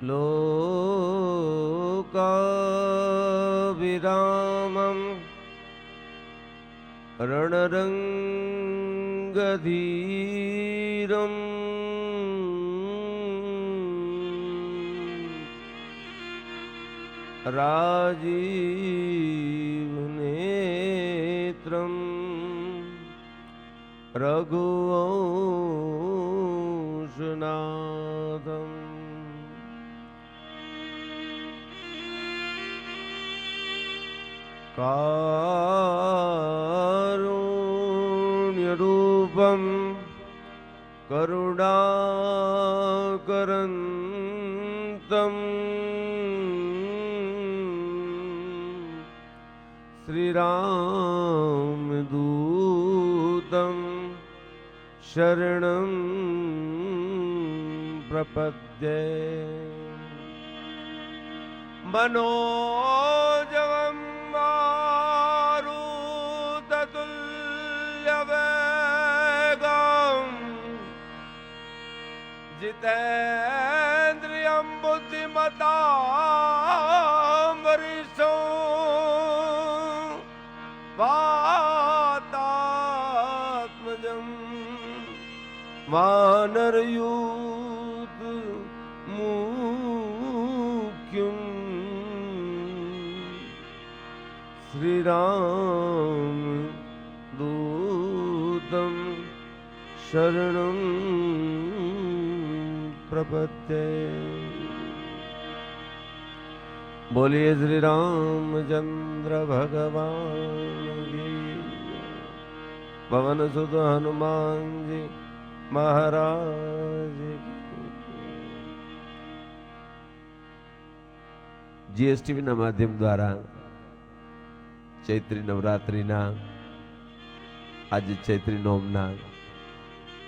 लोकाभिरामं रणरङ्गधीरम् राजीवनेत्रं रघुवंशनाथम् कारुण्यरूपं करुणाकरन्तम् श्रीरामदूतं शरणं प्रपद्ये मनोजवं मारुततुल्यवेगं जितेन्द्रियं बुद्धिमतां वरिष्ठं वातात्मजं वानरयूथ मुख्यं श्रीराम दूतं शरणं प्रपद्ये। बोलिए श्री रामचंद्र भगवान की, पवन सुत हनुमान जी महाराज की। जीएसटीवी ना माध्यम द्वारा चैत्री नवरात्रि ना आज चैत्री नोमना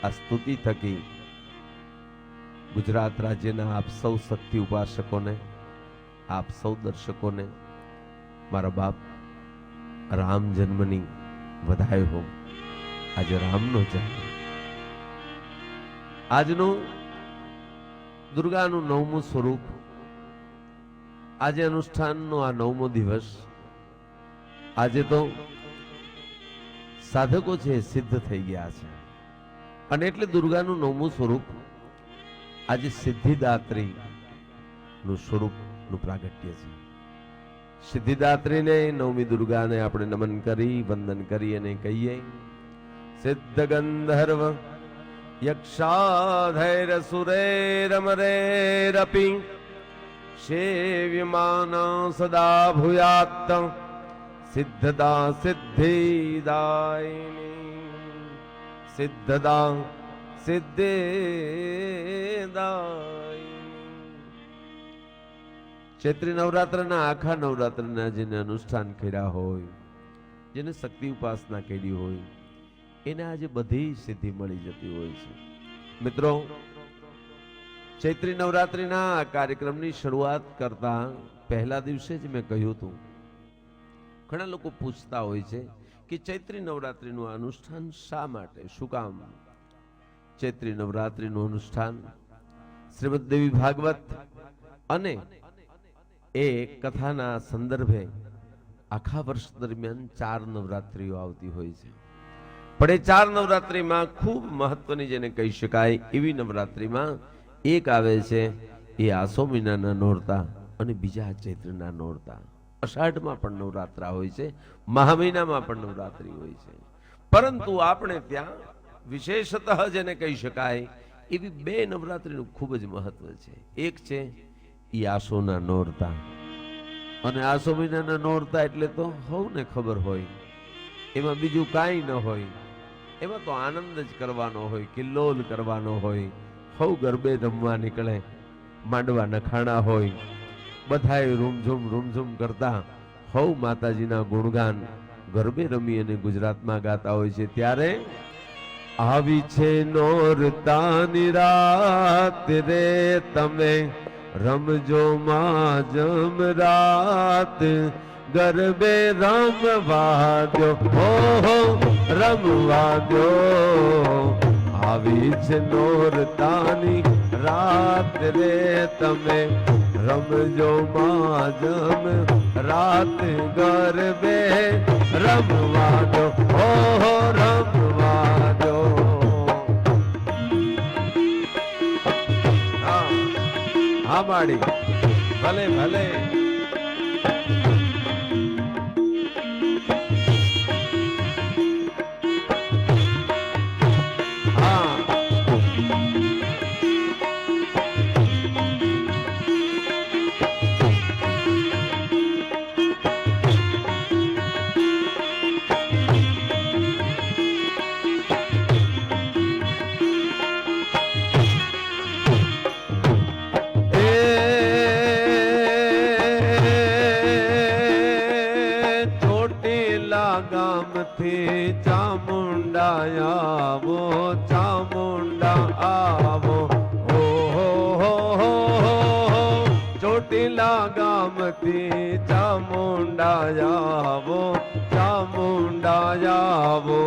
आ स्तुति थकी गुजरात राज्यना आप सौ शक्ति उपासकों ने, आप सौ दर्शकों ने मारा बाप राम जन्मनी बधाई हो। आज रामनो जन्म, આજનું દુર્ગાનું 9મું સ્વરૂપ, આજે અનુષ્ઠાનનો આ 9મો દિવસ। આજે તો સાધકો છે સિદ્ધ થઈ ગયા છે અને એટલે દુર્ગાનું 9મું સ્વરૂપ આજે સિદ્ધિદાત્રી નું સ્વરૂપનું પ્રાગટ્ય છે। સિદ્ધિદાત્રીને 9મી દુર્ગાને આપણે નમન કરી વંદન કરી અને કહીએ સિદ્ધ ગંધર્વ यक्षाधैरसुरैरमरैरपि सेव्यमाना सदा भूयात् सिद्धदा सिद्धिदायिनी सिद्धदा सिद्धिदायिनी। चैत्री नवरात्रना आखा नवरात्रना जेने अनुष्ठान कर्या होय, जेने शक्ति उपासना करी होय, એને આજે બધી સિદ્ધિ મળી જતી હોય છે। મિત્રો, ચૈત્રી નવરાત્રિના કાર્યક્રમની શરૂઆત કરતા પહેલા દિવસે જ મેં કહ્યું હતું, ઘણા લોકો પૂછતા હોય છે કે ચૈત્રી નવરાત્રિનું અનુષ્ઠાન શા માટે, શું કામ? ચૈત્રી નવરાત્રિનું અનુષ્ઠાન શ્રીમદ દેવી ભાગવત અને એ કથાના સંદર્ભે આખા વર્ષ દરમિયાન 4 નવરાત્રિઓ આવતી હોય છે। પણ એ 4 નવરાત્રિમાં ખૂબ મહત્વની જેને કહી શકાય એવી નવરાત્રિમાં એક આવે છે એ આસો મહિનાના નોરતા અને બીજા ચૈત્રના નોરતા। અષાઢમાં પણ નવરાત્રા હોય છે, મહા મહિનામાં પણ નવરાત્રિ હોય છે, પરંતુ આપણે ત્યાં વિશેષતઃ જેને કહી શકાય એવી 2 નવરાત્રિનું ખૂબ જ મહત્વ છે। એક છે એ આસોના નોરતા, અને આસો મહિનાના નોરતા એટલે તો સૌને ખબર હોય, એમાં બીજું કાંઈ ન હોય, એમાં તો આનંદ જ કરવાનો હોય, કિલ્લોલ કરવાનો હોય, સૌ ગરબે રમવા નીકળે, માંડવા નખાણા હોય, બધાય રૂમઝૂમ કરતા સૌ માતાજીના ગુણગાન ગરબે રમી અને ગુજરાતમાં ગાતા હોય છે। ત્યારે આવી છે નોરતાની રાત રે, તમે રમજો માં જમ રાત, ગરબે રમવા દો, હો રમવા દો, આવી છે નોરતાની રાત રે તમે રમજો માજમ રાત ગરબે રમવાજો ઓહો રમવાજો હા માડી ભલે ભલે ગામથી ચામુંડા આવો ચામુંડા આવો ઓહો ચોટીલા ગામથી ચામુંડા આવો ચામુંડા આવો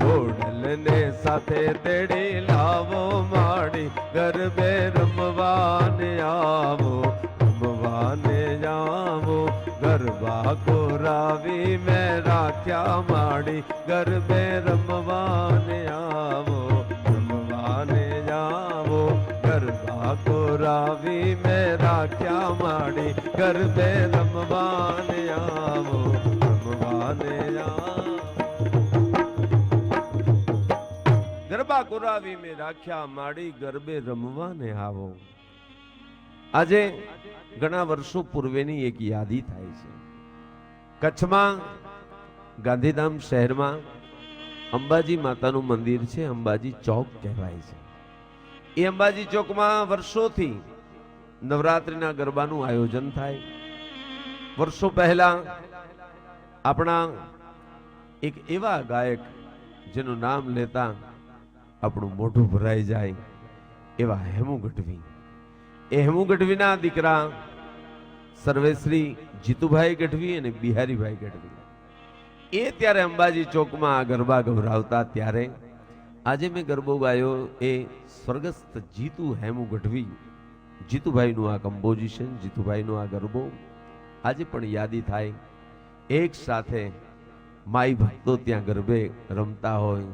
ઘોડલને સાથે તેડી લાવો માડી ગરબે રમવાને આવો રમવાને આવો ગરબા કોરાવી મેં રાખ્યા માડી ગરબે રમવાને આવો રમવાને આવો ગરબા કોરાવી મેં રાખ્યા માડી ગરબે રમવાને આવો રમવાને આવો ગરબા કોરાવી મેં રાખ્યા માડી ગરબે રમવાને આવો. આજે ઘણા વર્ષો પૂર્વેની એક યાદી થાય છે. કચ્છમાં ગાંધીધામ શહેરમાં અંબાજી માતાનું મંદિર છે, અંબાજી ચોક કહેવાય છે. એ અંબાજી ચોકમાં વર્ષોથી નવરાત્રિના ગરબાનું આયોજન થાય. વર્ષો પહેલા આપણા એક એવા ગાયક જેનું નામ લેતા આપણું મોઢું ભરાઈ જાય એવા હેમુ ગઢવી, એ હેમુ ગઢવીના દીકરા સર્વેશ્રી જીતુભાઈ ગઢવી અને બિહારીભાઈ ગઢવી એ ત્યારે અંબાજી ચોકમાં આ ગરબા ગવરાવતા. ત્યારે આજે મેં ગરબો ગાયો એ સ્વર્ગસ્થ જીતુ હેમુ ગઢવી, જીતુભાઈનું આ કમ્પોઝિશન, જીતુભાઈનો આ ગરબો આજે પણ યાદી થાય. એક સાથે માઈ ભક્તો ત્યાં ગરબે રમતા હોય.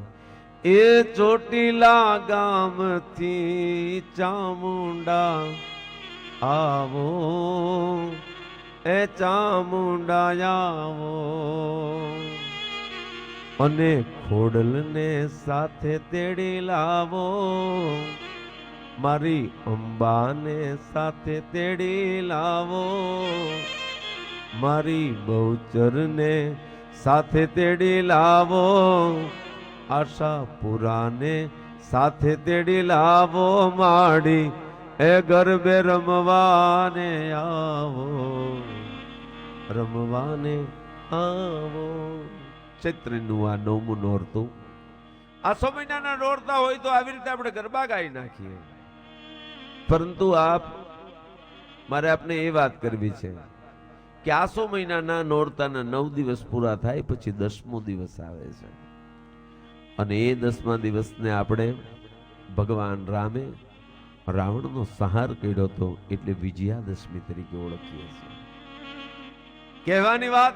એ ચોટીલા ગામથી ચામુંડા આવો એ ચામુંડા આવો અને ખોડલને સાથે તેડી લાવો મારી અંબાને સાથે તેડી લાવો મારી બહુચરને સાથે તેડી લાવો આશાપુરાને સાથે તેડી લાવો માડી એ ગરબે રમવાને આવો રમવાને આવો. ચૈત્રનું આ 9મું નોરતું, આસો મહિનાના નોરતા હોય તો આવી રીતે આપણે ગરબા ગાઈ નાખીએ. પરંતુ મારે આપને એ વાત કરવી છે કે આસો મહિનાના નોરતાના 9 દિવસ પૂરા થાય પછી 10મો દિવસ આવે છે અને એ 10મા દિવસને આપણે ભગવાન રામે રાવણનો સંહાર કર્યો હતો એટલે વિજયાદશમી તરીકે ઓળખીએ છીએ. કહેવાની વાત,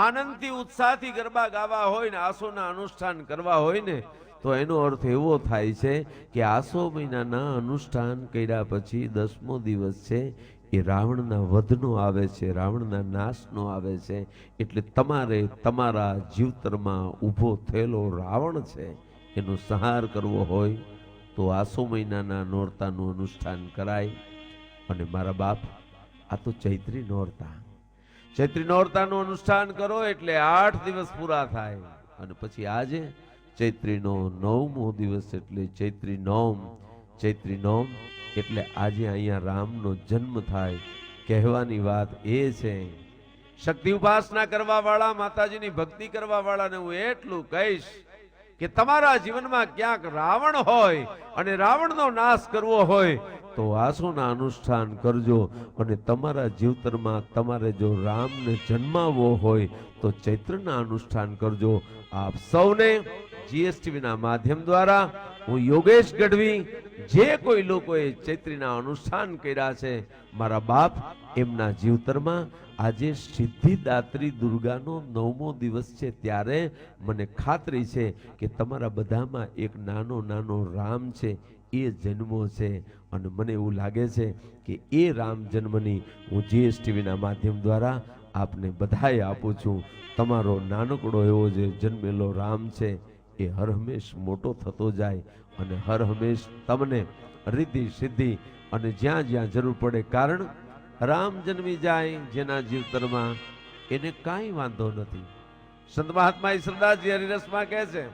આનંદથી ઉત્સાહથી ગરબા ગાવા હોય ને આસોના અનુષ્ઠાન કરવા હોય ને તો એનો અર્થ એવો થાય છે કે આસો મહિનાના અનુષ્ઠાન કર્યા પછી 10મો દિવસ છે એ રાવણના વધનો આવે છે, રાવણના નાશનો આવે છે. એટલે તમારે તમારા જીવતરમાં ઊભો થયેલો રાવણ છે એનો સંહાર કરવો હોય તો આસો મહિનાના નોરતાનું અનુષ્ઠાન કરાય. અને મારા બાપ, આ તો ચૈત્રી નોરતા, ચૈત્રી નોરતાનું અનુષ્ઠાન કરો એટલે 8 દિવસ પૂરા થાય. અને પછી આજે ચૈત્રીનો 9મો દિવસ એટલે ચૈત્રી નોમ. ચૈત્રી નોમ એટલે આજે અહીંયા રામનો જન્મ થાય. કહેવાની વાત એ છે, શક્તિ ઉપાસના કરવા વાળા, માતાજીની ભક્તિ કરવા વાળાને હું એટલું કહીશ કે તમારા જીવનમાં ક્યાંક રાવણ હોય અને રાવણનો નાશ કરવો હોય તો આસોના અનુષ્ઠાન કરજો. અને તમારા જીવતરમાં તમારે જો રામને જન્માવવો હોય તો ચૈત્રના અનુષ્ઠાન કરજો. આપ સૌને જીએસટીવીના માધ્યમ દ્વારા હું યોગેશ ગઢવી જે કોઈ લોકોએ ચૈત્રીના અનુષ્ઠાન કર્યા છે, મારા બાપ એમના જીવતરમાં આજે સિદ્ધિદાત્રી દુર્ગાનો 9મો દિવસ છે, ત્યારે મને ખાતરી છે કે તમારા બધામાં એક નાનો નાનો રામ છે, એ જન્મો છે. અને મને એવું લાગે છે કે એ રામ જન્મની હું GSTVના માધ્યમ દ્વારા આપને બધાએ આપું છું. તમારો નાનકડો એવો જે જન્મેલો રામ છે એ હર હંમેશ મોટો થતો જાય અને હર હંમેશ તમને રિદ્ધિ સિદ્ધિ અને જ્યાં જ્યાં જરૂર પડે, કારણ રામ જન્મી જાય જેના જીવતરમાં એને કાંઈ વાંધો નથી. સંત મહાત્મા ઈશ્વરદાસજી હરિરસમાં કહે છે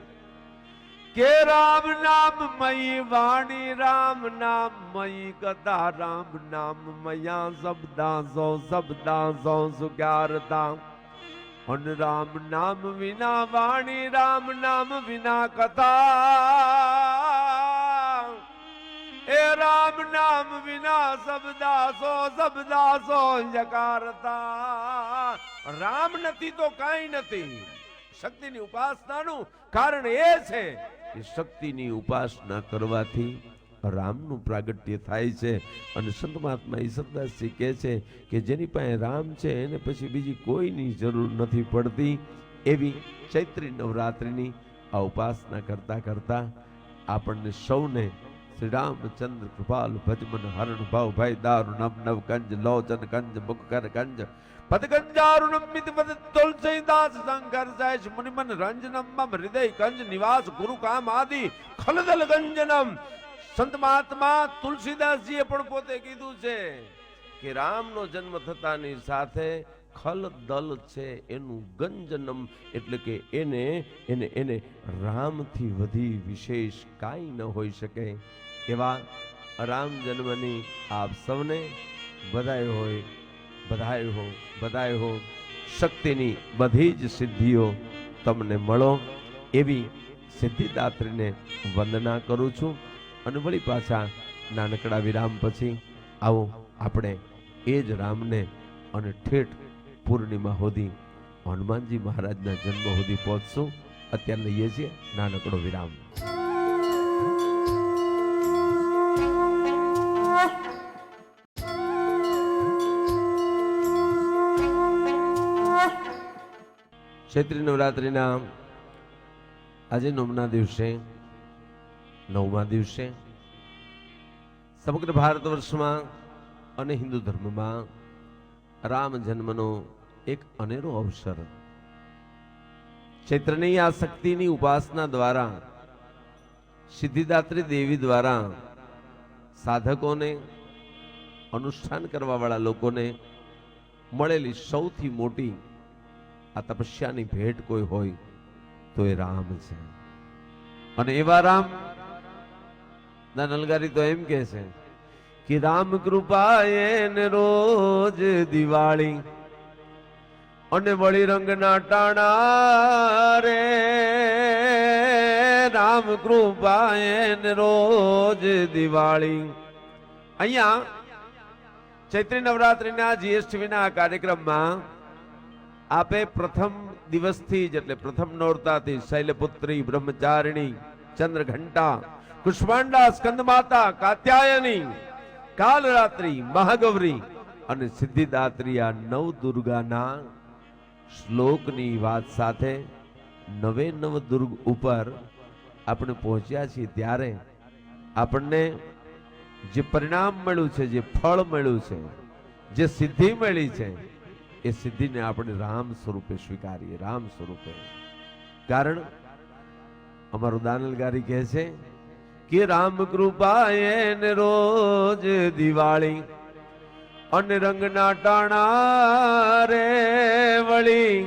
કે રામ નામ મયી વાણી, રામ નામ મયી કથા, રામ નામ મયા શબ્દા સો સુગ્યારતા. અને રામ નામ વિના વાણી, રામ નામ વિના કથા, એ રામ નામ વિના શબ્દા સો જકારતા. રામ નથી તો કાંઈ નથી. શક્તિની ઉપાસનાનું કારણ એ છે કે શક્તિની ઉપાસના કરવાથી રામનું પ્રાગટ્ય થાય છે. અને સંત મહાત્મા ઈશ્વરદાસજી કહે છે કે જેની પાસે રામ છે એને પછી બીજી કોઈની જરૂર નથી પડતી. એવી ચૈત્રી નવરાત્રિની આ ઉપાસના કરતા કરતા આપણને સૌને શ્રી રામચંદ્ર કૃપાલ ભજમન હરણ ભાવ ભાઈ દારૂ નવ નવ કંજ લોચન કંજ મુખકર કંજ પદગંજારુણમ મિત પદ તુલસીદાસ શંકર જય મુનિમન રંજનમ હૃદય કંજ નિવાસ ગુરુ કામ આદિ ખલદલ ગંજનમ. સંત મહાત્મા તુલસીદાસજીએ પણ પોતે કીધું છે કે રામનો જન્મ થતાની સાથે ખલ દલ છે એનું ગંજનમ, એટલે કે એને રામથી વધી વિશેષ કાંઈ ન હોઈ શકે. એવા રામ જન્મની આપ સૌને બધાય હો. શક્તિની બધી જ સિદ્ધિઓ તમને મળો એવી સિદ્ધિદાત્રીને વંદના કરું છું. અને વળી પાછા નાનકડા વિરામ પછી આવો આપણે એ જ રામને અને ઠેઠ પૂર્ણિમા સુધી હનુમાનજી મહારાજના જન્મ સુધી પહોંચશું. અત્યારે લઈએ છીએ નાનકડો વિરામ. ચૈત્રી નવરાત્રિના આજે 9મા દિવસે સમગ્ર ભારત વર્ષમાં અને હિન્દુ ધર્મમાં રામ જન્મનો એક અનેરો અવસર. ચૈત્રની આ શક્તિની ઉપાસના દ્વારા, સિદ્ધિદાત્રી દેવી દ્વારા સાધકોને, અનુષ્ઠાન કરવા વાળા લોકોને મળેલી સૌથી મોટી આ તપસ્યાની ભેટ કોઈ હોય તો એ રામ છે. અને એવા રામ ના નલગારી તો એમ કે છે કે રામ કૃપા એને રોજ દિવાળી અને વળી રંગના ટાણા રે. રામ કૃપા એને રોજ દિવાળી. અહીંયા ચૈત્રી નવરાત્રિના GSTVના કાર્યક્રમમાં આપે પ્રથમ દિવસથી જ એટલે પ્રથમ નોરતાથી શૈલપુત્રી, બ્રહ્મચારિણી, ચંદ્રઘંટા, કુષ્માંડા, સ્કંદમાતા, કાત્યાયની, કાલરાત્રી, મહાગૌરી અને સિદ્ધિદાત્રી આ નવ દુર્ગાના શ્લોકની વાત સાથે 9 દુર્ગ ઉપર આપણે પહોંચ્યા છીએ. ત્યારે આપણને જે પરિણામ મળ્યું છે, જે ફળ મળ્યું છે, જે સિદ્ધિ મળી છે, એ સિદ્ધિને આપણે રામ સ્વરૂપે સ્વીકારીએ. રામ સ્વરૂપે. કારણ અમારું દાનલગારી કહે છે કે રામ કૃપા એને રોજ દિવાળી અને રંગના ટાણા રે. વળી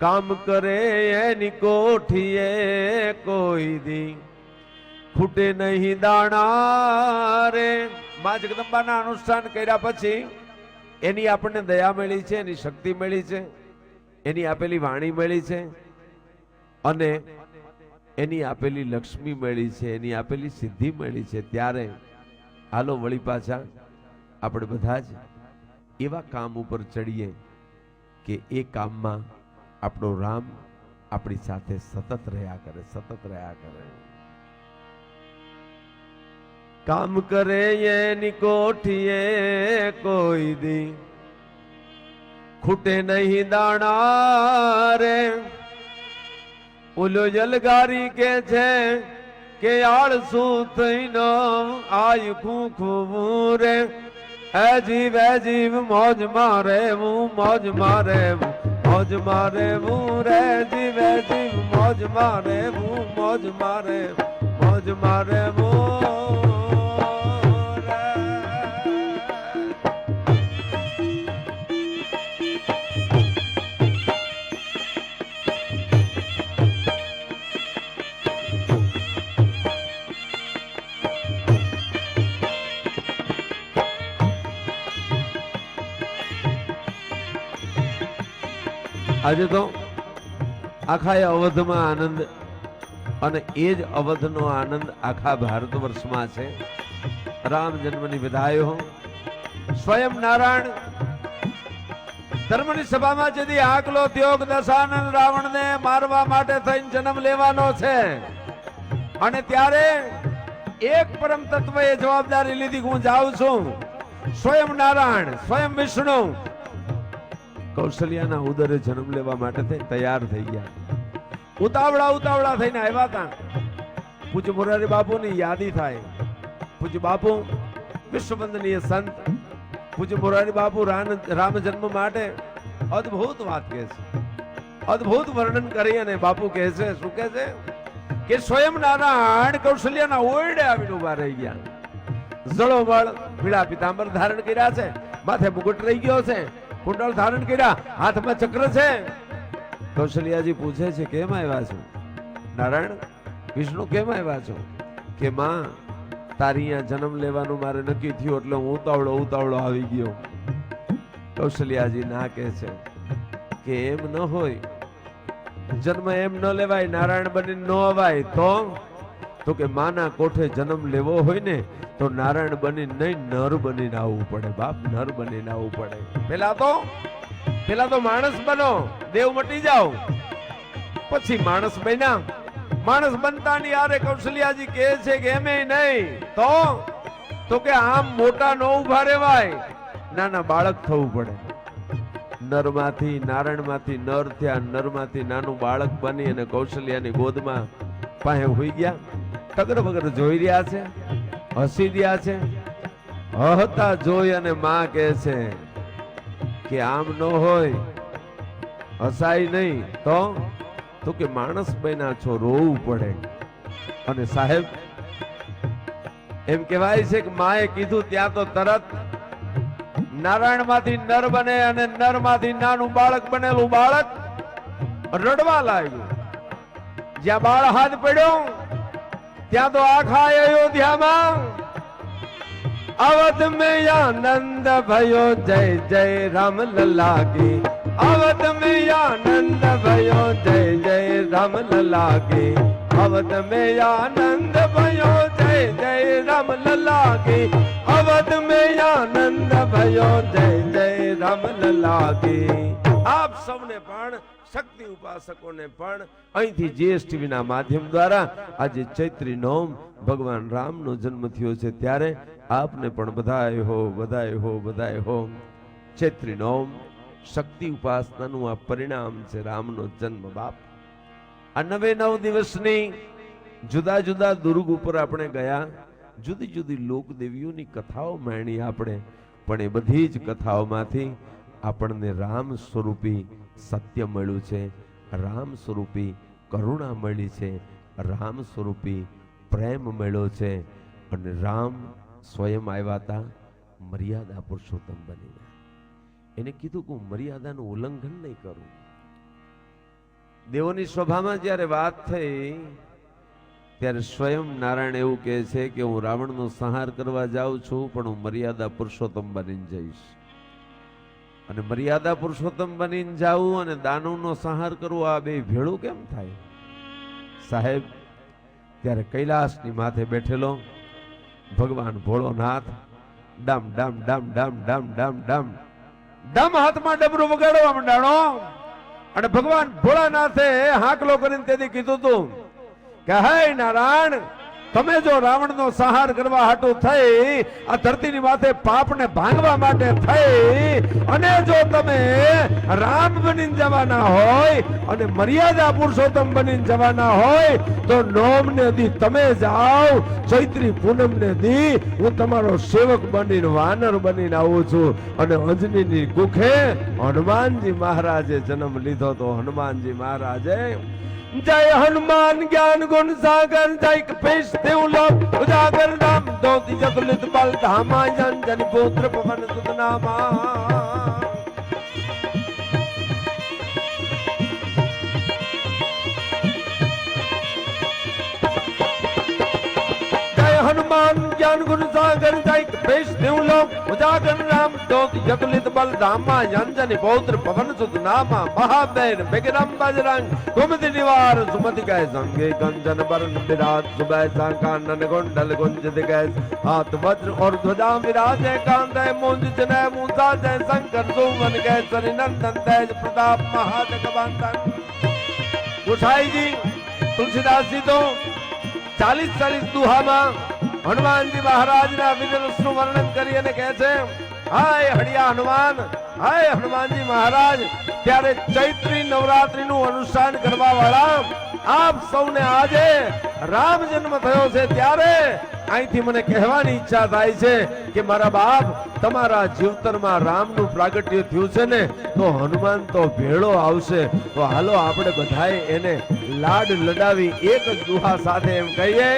કામ કરે એની કોઠીએ કોઈ દી ખૂટે નહીં દાણા રે. માં જગદંબાના અનુષ્ઠાન કર્યા પછી એની આપણને દયા મળી છે, એની શક્તિ મળી છે, એની આપેલી વાણી મળી છે અને એની આપેલી લક્ષ્મી મળી છે, એની આપેલી સિદ્ધિ મળી છે. ત્યારે હાલો વળી પાછા આપણે બધા જ એવા કામ ઉપર ચડીએ કે એ કામમાં આપણો રામ આપણી સાથે સતત રહ્યા કરે. કામ કરે એની કોઠીએ કોઈ દી ખૂટે નહીં દાણા રે. ઓલો જલગારી કે છે કે આળસુ થઈને આય ખૂખવું રે. એ જીવ મોજ મારે હું મોજ મારે મોજ મારે હું રે. જીવ મોજ મારે હું મોજ મારે મોજ મારે હું. આજે તો આખા અવધમાં આનંદ અને એ જ અવધનો આનંદ આખા ભારત વર્ષમાં છે. રામ જન્મની વિદાયો સ્વયં નારાયણ ધર્મની સભામાં જેથી આકલો થયો દશાનંદ રાવણને મારવા માટે થઈને જન્મ લેવાનો છે અને ત્યારે એક પરમ તત્વએ જવાબદારી લીધી હું જાઉં છું. સ્વયં નારાયણ સ્વયં વિષ્ણુ કૌશલ્યાના ઉદરે જન્મ લેવા માટે થઈ તૈયાર થઈ ગયા. ઉતાવળા થઈને આવ્યા હતા. પૂજ્ય મોરારી બાપુની યાદી થાય. પૂજ્ય બાપુ વિશ્વવંદનીય સંત પૂજ્ય મોરારી બાપુ રામ જન્મ માટે અદ્ભુત વાત કહે છે. અદ્ભુત વર્ણન કરી અને બાપુ કહે છે શું કહે છે કે સ્વયં નારાયણ કૌશલ્યાના ઓરડે આવીને ઉભા રહી ગયા. જળોમળ પીળા પિતાંબર ધારણ કર્યા છે, માથે મુગટ રહી ગયો છે, કુંડળ ધારણ કર્યા, હાથમાં ચક્ર છે. કૌશલ્યાજી પૂછે છે કેમ આવ્યા છો? નારાયણ વિષ્ણુ કેમ આવ્યા છો? કે માં તારી અહીંયા જન્મ લેવાનું મારે નક્કી થયું એટલે હું ઉતાવળો આવી ગયો. કૌશલ્યાજી ના કહે છે કે એમ ન હોય, જન્મ એમ ન લેવાય, નારાયણ બનીને ન અવાય. તો કે માના કોઠે જન્મ લેવો હોય ને તો નારાયણ બનીને નહીં નર બનીને આવવું પડે. બાપ નર બનીને આવવું પડે. પેલા તો માણસ બનો, દેવ મટી જાઓ, પછી માણસ બન્યા. માણસ બનતાની યારે કૌશલ્યાજી કહે છે કે એમે નહીં તો કે આમ મોટા ન ઉભા રહેવાય, નાના બાળક થવું પડે. નરમાંથી નારાયણમાંથી નર થયા, નરમાંથી નાનું બાળક બની અને કૌશલ્યાની ગોદમાં પાસે હોઈ ગયા. ટગર વગર જોઈ રહ્યા છે, હસી રહ્યા છે. હતા જોઈ અને માં કહે છે કે આમ ન હોય, હસાય નહીં તો કે માણસ બન્યા છો, રોવું પડે. અને સાહેબ એમ કહેવાય છે કે માએ કીધું ત્યાં તો તરત નારાયણ માંથી નર બને અને નર માંથી નાનું બાળક બનેલું બાળક રડવા લાગ્યું. જ્યાં બાળ હાથ પડ્યો ત્યાં તો આખા અયોધ્યામાં અવધ મેં આનંદ ભયો, જય જય રામ લલા કી. અવધ મેં આનંદ ભયો, જય જય રામ લલા કી. અવધ મેં આનંદ ભયો, જય જય રામ લલા કી. અવધ મેં આનંદ ભયો, જય જય રામ લલા કી. આપ સૌને પણ શક્તિ ઉપાસકોને પણ અહીંથી જીએસટીવી ના માધ્યમ દ્વારા આજે ચૈત્રી નોમ ભગવાન રામનો જન્મ થયો છે ત્યારે આપને પણ બધાય હો. ચૈત્રી નોમ શક્તિ ઉપાસનાનું આ પરિણામ છે, રામનો જન્મ. બાપ આ 9 દિવસની જુદા જુદા દુર્ગ ઉપર આપણે ગયા, જુદી જુદી લોક દેવીઓની કથાઓ માણી આપણે, પણ એ બધી જ કથાઓમાંથી આપણને રામ સ્વરૂપી સત્ય મળ્યું છે, રામ સ્વરૂપી કરુણા મળી છે, રામ સ્વરૂપી પ્રેમ મળ્યો છે. અને રામ સ્વયં આવ્યા હતા મર્યાદા પુરુષોત્તમ બનીને. એને કીધું કે હું મર્યાદાનું ઉલ્લંઘન નહીં કરું. દેવોની સભામાં જ્યારે વાત થઈ ત્યારે સ્વયં નારાયણ એવું કહે છે કે હું રાવણનો સંહાર કરવા જાઉં છું પણ હું મર્યાદા પુરુષોત્તમ બનીને જઈશ. અને મર્યાદા પુરુષોત્તમ બનીને જાવું અને દાનવનો સંહાર કરવો, આ બે ભેળું કેમ થાય? સાહેબ ત્યારે કૈલાસની માથે બેઠેલો ભગવાન ભોળોનાથ ડામ ડામ ડામ ડામ ડામ ડામ ડામ ડામ હાથમાં ડમરું વગાડવા માંડાણો. અને ભગવાન ભોળાનાથે હાકલો કરીને તેથી કીધું તું કે હે નારાયણ, તમે જો રાવણનો સંહાર કરવા હાટુ થઈ આ ધરતીની માથે પાપને ભાંગવા માટે થઈ અને જો તમે રામ બનીને જવાના હોય અને મર્યાદા પુરુષોત્તમ બનીને જવાના હોય તો નોમને દી તમે જાઓ, ચૈત્રી પૂનમને દી હું તમારો સેવક બનીને વાનર બનીને આવું છું. અને અંજનીની કુખે હનુમાનજી મહારાજે જન્મ લીધો. તો હનુમાનજી મહારાજે जय हनुमान ज्ञान गुण सागर जय कपीश देवलोक उजागर राम दोति जगुलित बल धामा जन जन पुत्र पवन सुत नामा. हनुमान ज्ञान गुण सागर जय कपीश देवलोक उजागर राम दोति जगुलित बल धामा जन जन पुत्र पवन सुत नामा. महावीर विक्रम बजरंग कुमति निवार सुमति कै संगे कंचन बरन विराज सुबैसा कानन कुंडल कुंजित कैस हाथ वज्र और ध्वजा विराजे कांधे मुंज जनै मूसा जय शंकर सुमन केसरी नंदन तेज प्रताप महाजगवंदन. गोसाई जी तुलसीदास जी तो 40 દુહામાં હનુમાનજી મહારાજના વિજયનું વર્ણન કરી અને કહે છે, હાય હડિયા હનુમાન, હાય હનુમાનજી મહારાજ. ત્યારે ચૈત્રી નવરાત્રીનું અનુષ્ઠાન કરવા વાળા આપ સૌને આજે રામ જન્મ થયો છે ત્યારે અહીંથી મને કહેવાની ઈચ્છા થાય છે કે મારા બાપ તમારા જીવતરમાં રામનું પ્રાગટ્ય થયું છે ને તો હનુમાન તો ભેળો આવશે. તો હાલો આપણે બધાએ એને લાડ લડાવી એક જ દુહા સાથે એમ કહીએ,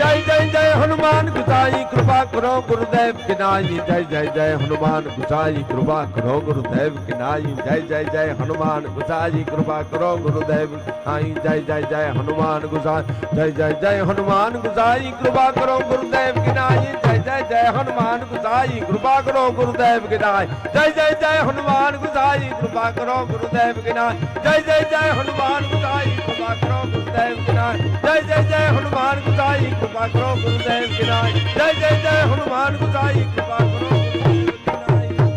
जय जय जय हनुमान गुसाई कृपा करो गुरुदेव की नाई. जय जय जय हनुमान गुसाई कृपा करो गुरुदेव की नाई. जय जय जय हनुमान गुसाई कृपा करो गुरुदेव नाई. जय जय जय हनुमान गुसाई, जय जय जय हनुमान गुसाई कृपा करो गुरुदेव की नाई. जय जय जय हनुमान गुसाई कृपा करो गुरुदेव की नाई. जय जय जय हनुमान गुसाई कृपा करो गुरुदेव की नाई. जय जय जय हनुमान गुसाई कृपा करो गुरुदेव की नाई. जय जय जय हनुमान गुसाई कृपा करो गुरुदेव की नाई. जय जय जय हनुमान गुसाई कृपा करो गुरुदेव की नाई.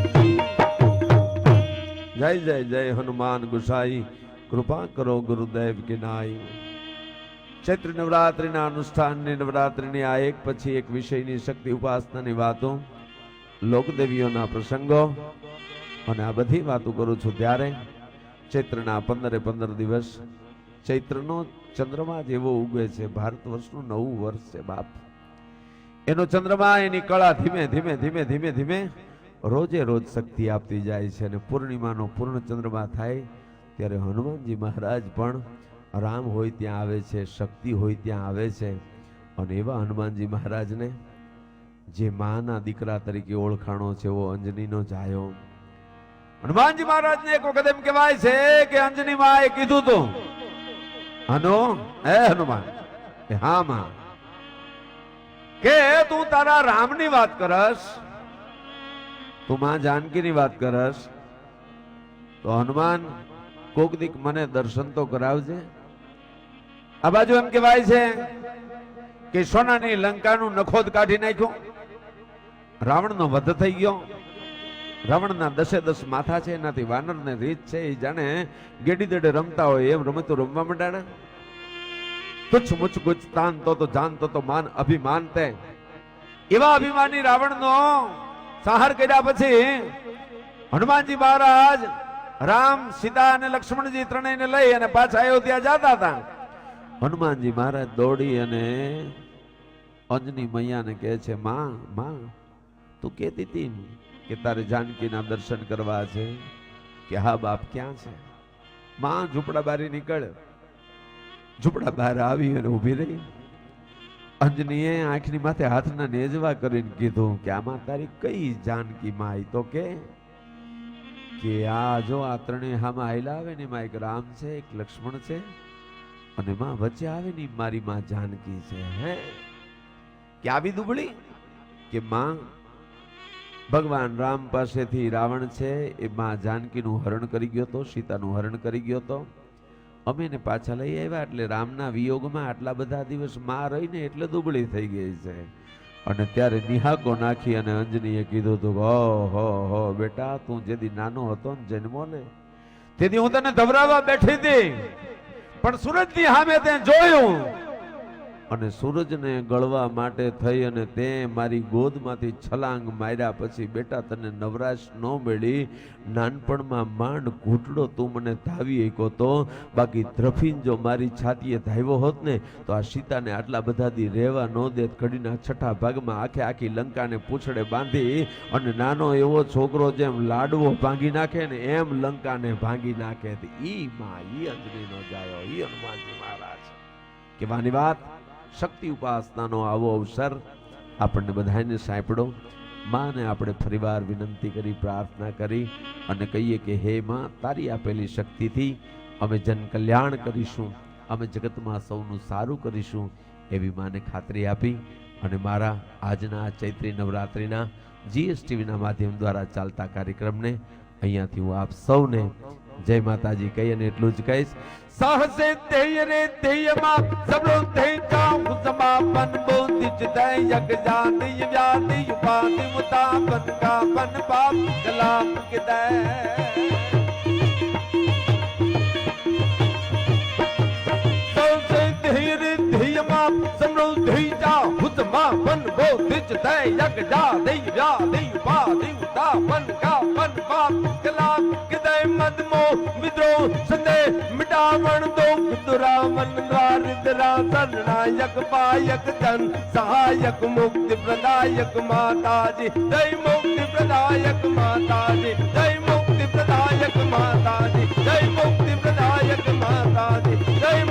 जय जय जय हनुमान गुसाई कृपा करो गुरुदेव की नाई. ચૈત્ર નવરાત્રિના અનુષ્ઠાનની નવરાત્રિની આ એક પછી એક વિષયની શક્તિ ઉપાસનાની વાતો, લોકદેવીઓના પ્રસંગો અને આ બધી વાતો કરું છું ત્યારે ચૈત્રના 15 દિવસ ચૈત્રનો ચંદ્રમા જેવો ઉગે છે. ભારત વર્ષનું નવું વર્ષ છે બાપ. એનો ચંદ્રમા એની કળા ધીમે ધીમે ધીમે ધીમે ધીમે રોજે રોજ શક્તિ આપતી જાય છે. અને પૂર્ણિમાનો પૂર્ણ ચંદ્રમા થાય ત્યારે હનુમાનજી મહારાજ પણ રામ હોય ત્યાં આવે છે, શક્તિ હોય ત્યાં આવે છે. અને એવા હનુમાનજી મહારાજને જે માના દીકરા તરીકે ઓળખાણો છે એવો અંજનીનો જાયો. હનુમાનજી મહારાજને એક વખત એમ કહેવાય છે કે અંજની માએ કીધું તું હનો હે હનુમાન કે હા માં કે તું તારા રામની વાત કરસ, તું માં જાનકીની વાત કરસ તો હનુમાન કોક દીક મને દર્શન તો કરાવજે. આ બાજુ એમ કહેવાય છે કે સોનાની લંકાનું નખોદ કાઢી નાખ્યું, રાવણનો વધ થઈ ગયો. રાવણના 10 માથા છે, એનાથી વાનરને રીત છે એ જાણે ગેડી દડે રમતા હોય એમ રમતું રમવા માંડાણા. તુચ્છ મુચ્છ ગુચ્છ તાન તો જાન તો માન અભિમાન તે. એવા અભિમાની રાવણનો સંહાર કર્યા પછી હનુમાનજી મહારાજ રામ, સીતા અને લક્ષ્મણજી ત્રણેયને લઈ અને પાછા અયોધ્યા જતા હતા. હનુમાનજી મહારાજ દોડી અને અંજની મૈયાને કહે છે, માં માં તું કહેતી હતી કે તારે જાનકીના દર્શન કરવા છે. કે હા બાપ ક્યાં છે? માં ઝૂંપડા બારી નીકળ. ઝૂંપડા બહાર આવી અને ઊભી રહી. અંજનીએ આંખની માથે હાથના નેજવા કરીને કીધું કે આમાં તારી કઈ જાનકી માં? તો કે આ જો આ ત્રણેય હામાં આયલા આવે ને એમાં એક રામ છે, એક લક્ષ્મણ છે અને માં વચ્ચે આવે ને મારી માં જાનકી છે. હે કે આવી દુબળી? કે માં ભગવાન રામ પાસેથી રાવણ છે એ માં જાનકીનું હરણ કરી ગયો હતો, સીતાનું હરણ કરી ગયો હતો. અમે એને પાછા લઈ આવ્યા એટલે રામના વિયોગમાં આટલા બધા દિવસ માં રહીને એટલે દુબળી થઈ ગઈ છે. અને ત્યારે નિહાકો નાખી અને અંજનીએ કીધું હતું હો બેટા તું જેથી નાનો હતો ને જન્મો ને તેથી હું તને ધવરાવા બેઠી હતી, પણ સૂરજની સામે તે જોયું અને સૂરજને ગળવા માટે થઈ અને તે મારી ગોદમાંથી છલાંગ માર્યા પછી બેટા તને નવરાશ ન મળી, નાનપણમાં માંડ ઘૂંટડો તું મને ધાવી શક્યો તો, બાકી દ્રફીન જો મારી છાતીએ ધાવ્યો હોત ને તો આ સીતાને આટલા બધા દી રહેવા ન દેત. ઘડીના છઠ્ઠા ભાગમાં આખી લંકાને પૂંછડે બાંધી અને નાનો એવો છોકરો જેમ લાડવો ભાંગી નાખે ને એમ લંકાને ભાંગી નાખે. ઈ માં ઈ અંજની નો જાયો, ઈ હનુમાનજી મહારાજ. કહેવાની વાત, શક્તિ ઉપાસનાનો આવો અવસર આપણને બધાને સાંપડો. માને આપણે ફરીવાર વિનંતી કરી, પ્રાર્થના કરી અને કહીએ કે હે માં, તારી આપેલી શક્તિથી અમે જન કલ્યાણ કરીશું, અમે જગતમાં સૌનું સારું કરીશું એવી માને ખાતરી આપી અને મારા આજના ચૈત્રી નવરાત્રિના GSTVના માધ્યમ દ્વારા ચાલતા કાર્યક્રમને અહીંયાથી હું આપ સૌને જય માતાજી કહી અને એટલું જ કહીશ. સાહસે તેય રે તેયમાં સબરો થઈ જાઉં સમાપન બોધિ જય યગ જાતિ વ્યાધિ ઉપાધિ મુતાપન કા પન પાપ કલામ કે દે. સાહસે તેય રે તેયમાં સબરો થઈ જાઉં સમાપન બોધિ જય યગ જાતિ વ્યાધિ ઉપાધિ મુતાપન કા પન પાપ કલામ કે દે. મદમો વિદ્રોહ સંદેહ मिटावण दो दुरावन द्वारिद्रा शरणायक पायक धन सहायक मुक्ति प्रदायक माताजी जय मुक्ति प्रदायक माताजी जय मुक्ति प्रदायक माताजी जय मुक्ति प्रदायक माताजी जय